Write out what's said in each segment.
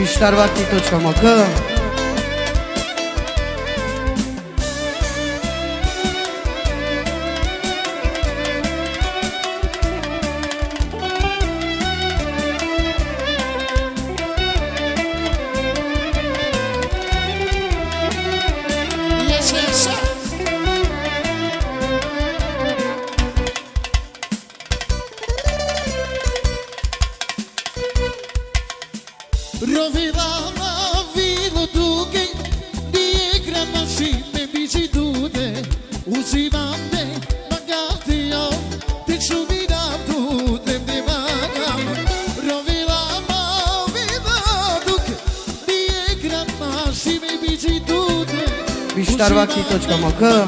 Piștarvati.com că Piștarvati.com că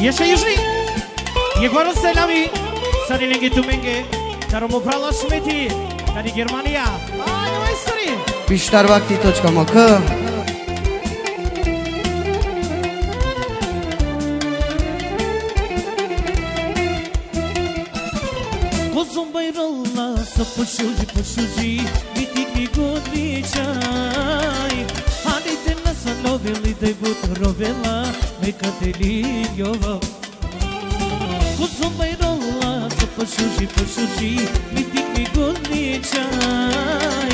Jeszcze jużni, Jegor Selami, Sarinenge Tumenge, Taromoprala Smeti, Tani Germania, ai mai stari. Piștarvati.com că Kozum bayralla, să pășuji, mitic mi godničaj. Hanite na sanovili, daj but rovela, me kateli jova. Kozum bayralla, să pășuji, mitic mi godničaj.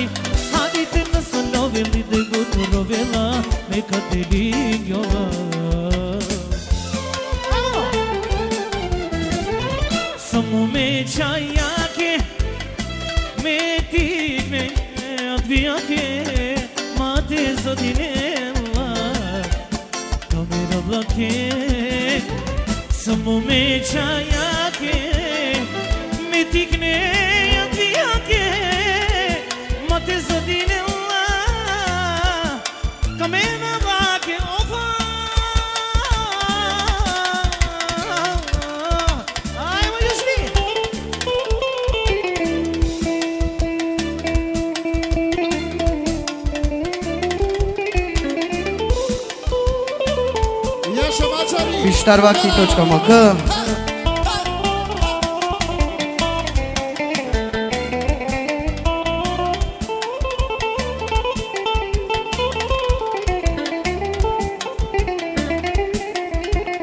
Hanite na sanovili, daj but rovela, me kateli jova. Samo me čajake, me tikne odvijake, mate zadinela, kamera vlake. Samo me čajake, me tikne odvijake, mate zadinela, kamera vlake. Opa! Piștarvati.com că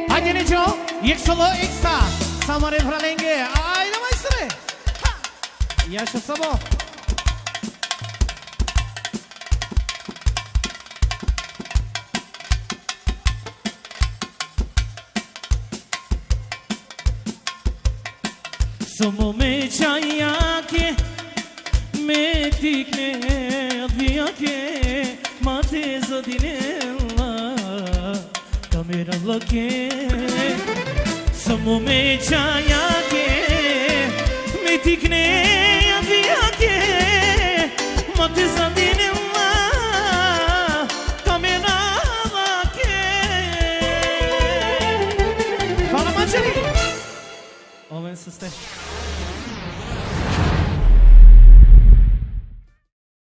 Haide Necio, एक solo extra, samare vralenge, haide maestre. Ia și sabo. Samo me čajake, me tikne odvijake, mate zadinela, kamera vlake. Samo me čajake, me tikne odvijake, mate zadinela, kamera vlake. Hvala mačeri! Omen să stai.